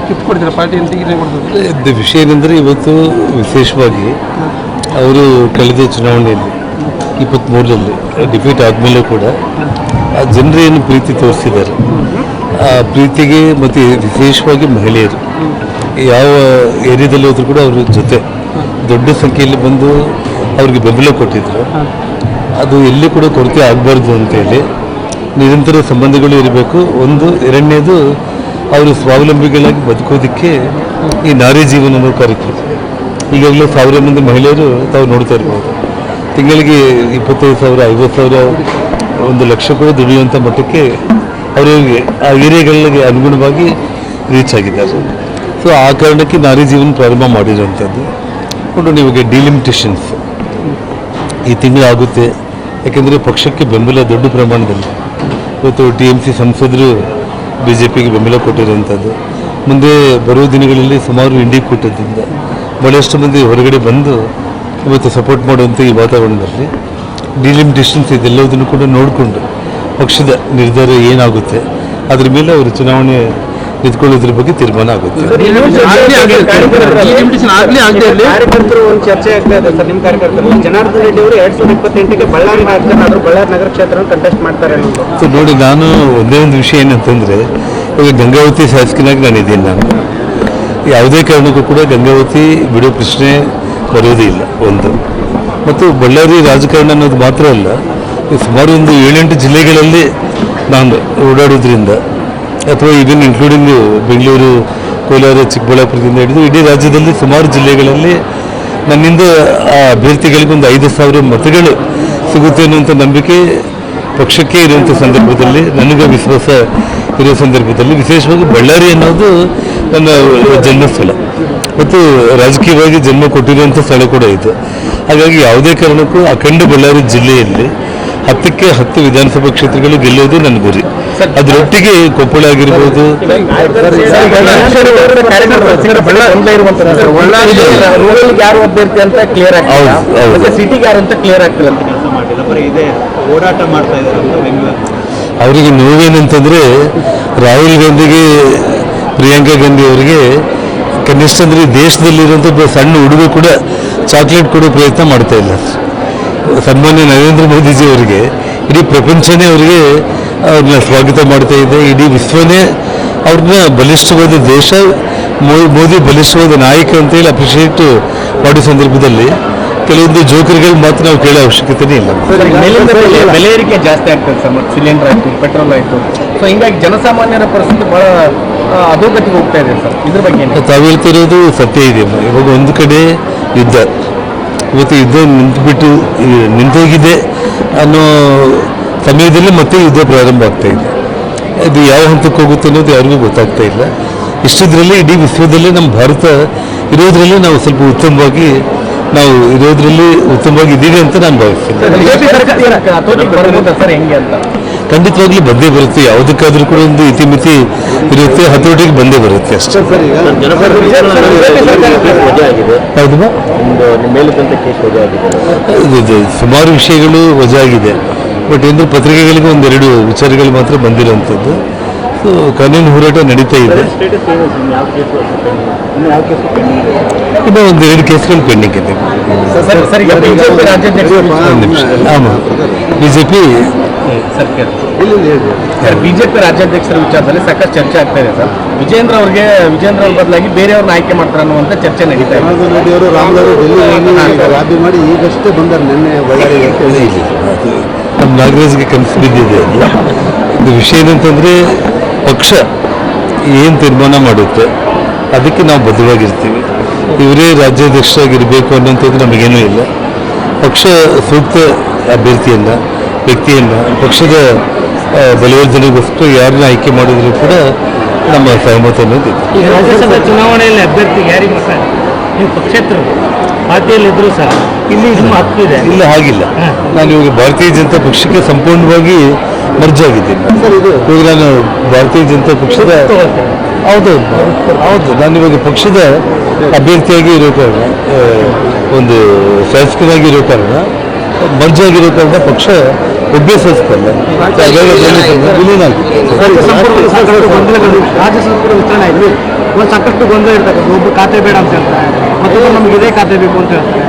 ಕಿತ್ಕೊಡ್ತೀರಾ party ಅಂತ ವಿಷಯ ಏನಂದರೆ ಇವತ್ತು ವಿಶೇಷವಾಗಿ ಅವರು ಕಳೆದ ಚುನಾವಣೆಯಲ್ಲಿ 23ರಲ್ಲಿ ಡಿಫೀಟ್ ಆದಮೇಲೂ ಕೂಡ ಆ ಜನರು ಏನು ಪ್ರೀತಿ ತೋರಿಸಿದ್ದಾರೆ, ಆ ಪ್ರೀತಿಗೆ ಮತ್ತು ವಿಶೇಷವಾಗಿ ಮಹಿಳೆಯರು ಯಾವ ಏರಿಯಾದಲ್ಲಿ ಹೋದರೂ ಕೂಡ ಅವ್ರ ಜೊತೆ ದೊಡ್ಡ ಸಂಖ್ಯೆಯಲ್ಲಿ ಬಂದು ಅವ್ರಿಗೆ ಬೆಂಬಲ ಕೊಟ್ಟಿದ್ರು. ಅದು ಎಲ್ಲಿ ಕೂಡ ಕೊರತೆ ಆಗಬಾರ್ದು ಅಂತೇಳಿ ನಿರಂತರ ಸಂಬಂಧಗಳು ಇರಬೇಕು. ಒಂದು ಎರಡನೇದು ಅವರು ಸ್ವಾವಲಂಬಿಗಳಾಗಿ ಬದುಕೋದಕ್ಕೆ ಈ ನಾರಿ ಜೀವನ ಅನ್ನೋ ಕಾರ್ಯಕ್ರಮ ಈಗಾಗಲೇ 1000 ಮಂದಿ ಮಹಿಳೆಯರು ತಾವು ನೋಡ್ತಾ ಇರ್ಬೋದು. ತಿಂಗಳಿಗೆ 25,000 50,000 1 ಲಕ್ಷ ಕೂಡ ದುಡಿಯುವಂಥ ಮಟ್ಟಕ್ಕೆ ಅವರಿಗೆ ಆ ಏರಿಯಾಗಳಿಗೆ ಅನುಗುಣವಾಗಿ ರೀಚ್ ಆಗಿದ್ದಾರೆ. ಸೊ ಆ ಕಾರಣಕ್ಕೆ ನಾರಿ ಜೀವನ ಪ್ರಾರಂಭ ಮಾಡಿರುವಂಥದ್ದು. ಕೊಂಡು ನಿಮಗೆ ಡಿಲಿಮಿಟೇಷನ್ಸ್ ಈ ತಿಂಗಳು ಆಗುತ್ತೆ. ಯಾಕೆಂದರೆ ಪಕ್ಷಕ್ಕೆ ಬೆಂಬಲ ದೊಡ್ಡ ಪ್ರಮಾಣದಲ್ಲಿ ಇವತ್ತು TMC ಸಂಸದರು BJPಗೆ ಬೆಂಬಲ ಕೊಟ್ಟಿರುವಂಥದ್ದು. ಮುಂದೆ ಬರುವ ದಿನಗಳಲ್ಲಿ ಸುಮಾರು ಇಂಡಿ ಕೂಟದಿಂದ ಭಾಳಷ್ಟು ಮಂದಿ ಹೊರಗಡೆ ಬಂದು ಇವತ್ತು ಸಪೋರ್ಟ್ ಮಾಡುವಂಥ ಈ ವಾತಾವರಣದಲ್ಲಿ ಡಿಲಿಮಿಟೇಷನ್ಸ್ ಇದೆಲ್ಲದನ್ನು ಕೂಡ ನೋಡಿಕೊಂಡು ಪಕ್ಷದ ನಿರ್ಧಾರ ಏನಾಗುತ್ತೆ ಅದ್ರ ಮೇಲೆ ಅವರು ಚುನಾವಣೆ ನಿಂತ್ಕೊಳ್ಳೋದ್ರ ಬಗ್ಗೆ ತೀರ್ಮಾನ ಆಗುತ್ತೆ. ಕಾರ್ಯಕರ್ತರು ಒಂದು ಚರ್ಚೆ ಆಗ್ತಾ ಇದೆ ಸರ್, ನಿಮ್ಮ ಕಾರ್ಯಕರ್ತರು ಜನಾರ್ದನ್ ರೆಡ್ಡಿ ಅವರು 2028ಗೆ ಬಳ್ಳಾರಿ ನಗರ ಕ್ಷೇತ್ರ ಕಂಟೆಸ್ಟ್ ಮಾಡ್ತಾರೆ ಅಂತ ನೋಡಿ. ನಾನು ಒಂದೇ ಒಂದು ವಿಷಯ ಏನಂತಂದರೆ, ಈಗ ಗಂಗಾವತಿ ಶಾಸಕನಾಗಿ ನಾನಿದ್ದೀನಿ. ನಾನು ಯಾವುದೇ ಕಾರಣಕ್ಕೂ ಕೂಡ ಗಂಗಾವತಿ ಬಿಡೋ ಪ್ರಶ್ನೆ ಬರೋದೇ ಇಲ್ಲ. ಒಂದು ಮತ್ತು ಬಳ್ಳಾರಿ ರಾಜಕಾರಣ ಅನ್ನೋದು ಮಾತ್ರ ಅಲ್ಲ, ಸುಮಾರು ಒಂದು 7-8 ಜಿಲ್ಲೆಗಳಲ್ಲಿ ನಾನು ಓಡಾಡೋದ್ರಿಂದ ಅಥವಾ ಈವನ್ ಇನ್ಕ್ಲೂಡಿಂಗ್ ಬೆಂಗಳೂರು, ಕೋಲಾರ, ಚಿಕ್ಕಬಳ್ಳಾಪುರದಿಂದ ಹಿಡಿದು ಇಡೀ ರಾಜ್ಯದಲ್ಲಿ ಸುಮಾರು ಜಿಲ್ಲೆಗಳಲ್ಲಿ ನನ್ನಿಂದ ಆ ಅಭ್ಯರ್ಥಿಗಳಿಗೆ ಒಂದು 5,000 ಮತಗಳು ಸಿಗುತ್ತೆ ಅನ್ನುವಂಥ ನಂಬಿಕೆ ಪಕ್ಷಕ್ಕೆ ಇರುವಂಥ ಸಂದರ್ಭದಲ್ಲಿ, ನನಗೆ ವಿಶ್ವಾಸ ಇರೋ ಸಂದರ್ಭದಲ್ಲಿ ವಿಶೇಷವಾಗಿ ಬಳ್ಳಾರಿ ಅನ್ನೋದು ನನ್ನ ಜನ್ಮಸ್ಥಳ ಮತ್ತು ರಾಜಕೀಯವಾಗಿ ಜನ್ಮ ಕೊಟ್ಟಿರುವಂಥ ಸ್ಥಳ ಕೂಡ ಇದು. ಹಾಗಾಗಿ ಯಾವುದೇ ಕಾರಣಕ್ಕೂ ಅಖಂಡ ಬಳ್ಳಾರಿ ಜಿಲ್ಲೆಯಲ್ಲಿ 10ಕ್ಕೆ 10 ವಿಧಾನಸಭಾ ಕ್ಷೇತ್ರಗಳು ಗೆಲ್ಲೋದು ನನ್ನ ಗುರಿ. ಅದರೊಟ್ಟಿಗೆ ಕೊಪ್ಪಳ ಆಗಿರ್ಬೋದು, ಯಾರು ಅಭ್ಯರ್ಥಿ ಅಂತ ಕ್ಲಿಯರ್ ಆಗ್ತದೆ, ಸಿಟಿಗೆ ಯಾರು ಅಂತ ಕ್ಲಿಯರ್ ಆಗ್ತದೆ ಅಂತ ಕೆಲಸ ಮಾಡಿಲ್ಲ, ಬರೀ ಇದೇ ಓಡಾಟ ಮಾಡ್ತಾ ಇದ್ದಾರೆ ಅಂತ. ಅವರಿಗೆ ನೋವೇನಂತಂದರೆ ರಾಹುಲ್ ಗಾಂಧಿಗೆ, ಪ್ರಿಯಾಂಕಾ ಗಾಂಧಿ ಅವರಿಗೆ ಕನಿಷ್ಠ ಅಂದರೆ ದೇಶದಲ್ಲಿರುವಂಥ ಸಣ್ಣ ಹುಡುಗ ಕೂಡ ಚಾಕ್ಲೇಟ್ ಕೊಡೋ ಪ್ರಯತ್ನ ಮಾಡ್ತಾ ಇಲ್ಲ. ಸನ್ಮಾನ್ಯ ನರೇಂದ್ರ ಮೋದಿಜಿ ಅವರಿಗೆ ಇಡೀ ಪ್ರಪಂಚನೇ ಅವರಿಗೆ ಅವ್ರನ್ನ ಸ್ವಾಗತ ಮಾಡ್ತಾ ಇದೆ. ಇಡೀ ವಿಶ್ವನೇ ಅವ್ರನ್ನ ಬಲಿಷ್ಠವಾದ ದೇಶ, ಮೋದಿ ಬಲಿಷ್ಠವಾದ ನಾಯಕ ಅಂತೇಳಿ ಅಪ್ರಿಷಿಯೇಟ್ ಮಾಡೋ ಸಂದರ್ಭದಲ್ಲಿ ಕೆಲವೊಂದು ಜೋಕರ್ಗಳು ಮಾತ್ರ ನಾವು ಕೇಳೋ ಅವಶ್ಯಕತೆನೇ ಇಲ್ಲ. ಬೆಲೆ ಏರಿಕೆ ಜಾಸ್ತಿ ಆಗ್ತದೆ ಸರ್, ಮತ್ತು ಸಿಲಿಂಡರ್ ಆಯಿತು, ಪೆಟ್ರೋಲ್ ಆಯಿತು. ಸೊ ಹಿಂಗಾಗಿ ಜನಸಾಮಾನ್ಯರ ಪರಿಸ್ಥಿತಿ ಭಾಳ ಅಧೋಗತಿಗೆ ಹೋಗ್ತಾ ಇದೆ ಸರ್. ಇದ್ರ ಬಗ್ಗೆ ತಾವು ಹೇಳ್ತಿರೋದು ಸತ್ಯ ಇದೆ. ಇವಾಗ ಒಂದು ಕಡೆ ಯುದ್ಧ, ಇವತ್ತು ಯುದ್ಧ ನಿಂತೋಗಿದೆ ಅನ್ನೋ ಸಮಯದಲ್ಲಿ ಮತ್ತೆ ಯುದ್ಧ ಪ್ರಾರಂಭ ಆಗ್ತಾ ಇದೆ. ಇದು ಯಾವ ಹಂತಕ್ಕೆ ಹೋಗುತ್ತೆ ಅನ್ನೋದು ಯಾರಿಗೂ ಗೊತ್ತಾಗ್ತಾ ಇಲ್ಲ. ಇಷ್ಟದ್ರಲ್ಲಿ ಇಡೀ ವಿಶ್ವದಲ್ಲೇ ನಮ್ಮ ಭಾರತ ಇರೋದ್ರಲ್ಲಿ ನಾವು ಸ್ವಲ್ಪ ಉತ್ತಮವಾಗಿ ಇದ್ದೀವಿ ಅಂತ ನಾನು ಭಾವಿಸ್ತೀನಿ. ಖಂಡಿತವಾಗ್ಲೂ ಬಂದೇ ಬರುತ್ತೆ. ಯಾವುದಕ್ಕಾದ್ರೂ ಕೂಡ ಒಂದು ಇತಿಮಿತಿ ಇರುತ್ತೆ, ಹತೋಟಿಗೆ ಬಂದೇ ಬರುತ್ತೆ ಅಷ್ಟೇ. ಸುಮಾರು ವಿಷಯಗಳು ವಜಾ ಆಗಿದೆ. ಬಟ್ ಏನು ಪತ್ರಿಕೆಗಳಿಗೆ 1-2 ವಿಚಾರಗಳು ಮಾತ್ರ ಬಂದಿರುವಂಥದ್ದು. ಸೊ ಕಾನೂನು ಹೋರಾಟ ನಡೀತಾ ಇದೆ. ಇನ್ನೂ 1-2 ಕೇಸ್ಗಳು ಪೆಂಡಿಂಗ್ ಇದೆ. ಆಮಾಂ, ಬಿಜೆಪಿ ರಾಜ್ಯಾಧ್ಯಕ್ಷರ ವಿಚಾರದಲ್ಲಿ ಸಾಕಷ್ಟು ಚರ್ಚೆ ಆಗ್ತಾ ಇದೆ ಸರ್. ವಿಜೇಂದ್ರ ಅವ್ರ ಬದಲಾಗಿ ಬೇರೆಯವ್ರನ್ನ ಆಯ್ಕೆ ಮಾಡ್ತಾರೆ ಅನ್ನುವಂಥ ಚರ್ಚೆ ನಡೀತಾ ಇದೆ. ರೆಡ್ಡಿ ಅವರು ರಾಮನಗರ ಡೆಲ್ಲಿ ರಾಬಿ ಮಾಡಿ ಈಗಷ್ಟೇ ಬಂದಾರೆ, ನಿನ್ನೆ ಬಳ್ಳಾರಿಗೆ. ನಮ್ಮ ನಾಗರಾಜ್ಗೆ ಕನಸು ಬಿದ್ದಿದೆ. ಇದು ವಿಷಯ ಏನಂತಂದರೆ, ಪಕ್ಷ ಏನು ತೀರ್ಮಾನ ಮಾಡುತ್ತೆ ಅದಕ್ಕೆ ನಾವು ಬದ್ಧವಾಗಿರ್ತೀವಿ. ಇವರೇ ರಾಜ್ಯಾಧ್ಯಕ್ಷರಾಗಿರಬೇಕು ಅನ್ನೋಂಥದ್ದು ನಮಗೇನೂ ಇಲ್ಲ. ಪಕ್ಷ ಸೂಕ್ತ ಅಭ್ಯರ್ಥಿಯನ್ನು, ವ್ಯಕ್ತಿಯನ್ನು ಪಕ್ಷದ ಬಲವರ್ಧನೆಗೋಸ್ಕರ ಯಾರನ್ನ ಆಯ್ಕೆ ಮಾಡಿದ್ರು ಕೂಡ ನಮ್ಮ ಸಹಮತ ಅನ್ನೋದು. ಈಗ ರಾಜ್ಯಸಭಾ ಚುನಾವಣೆಯಲ್ಲಿ ಅಭ್ಯರ್ಥಿಗೆ ಯಾರಿಗೆ ಮತ ನೀವು ಪಕ್ಷೇತರು ಪಾರ್ಟಿಯಲ್ಲಿದ್ದರೂ ಸಹ ಇಲ್ಲಿ ನಿಮ್ಮ ಹಕ್ಕು ಇದೆ. ಇಲ್ಲ, ಹಾಗಿಲ್ಲ. ನಾನು ಇವಾಗ ಭಾರತೀಯ ಜನತಾ ಪಕ್ಷಕ್ಕೆ ಸಂಪೂರ್ಣವಾಗಿ ಮರ್ಜ್ ಆಗಿದ್ದೀನಿ. ಇವಾಗ ನಾನು ಭಾರತೀಯ ಜನತಾ ಪಕ್ಷದ ಹೌದು ನಾನು ಇವಾಗ ಪಕ್ಷದ ಅಭ್ಯರ್ಥಿಯಾಗಿ ಇರೋ ಕಾರಣ, ಒಂದು ಶಾಸಕನಾಗಿ ಇರೋ ಕಾರಣ, ಮರ್ಜ್ ಆಗಿರೋ ಕಾರಣ ಪಕ್ಷ ಒಬ್ಬಿಸಲ್ಲ ರಾಜ್ಯ ಸಂಪುಟದಲ್ಲಿ ಸಾಕಷ್ಟು ಗೊಂದಲಗಳು, ರಾಜ್ಯ ಸಂಪುಟ ವಿಸ್ತರಣೆ ಆಗಿದೆ, ಒಂದು ಸಾಕಷ್ಟು ಗೊಂದಲ ಇರ್ತಕ್ಕಂಥ. ಒಬ್ಬ ಖಾತೆ ಬೇಡ ಅಂತ ಹೇಳ್ತಾರೆ, ಮತ್ತೊಬ್ಬರು ನಮಗೆ ಇದೇ ಖಾತೆ ಬೇಕು ಅಂತ ಹೇಳ್ತಾರೆ.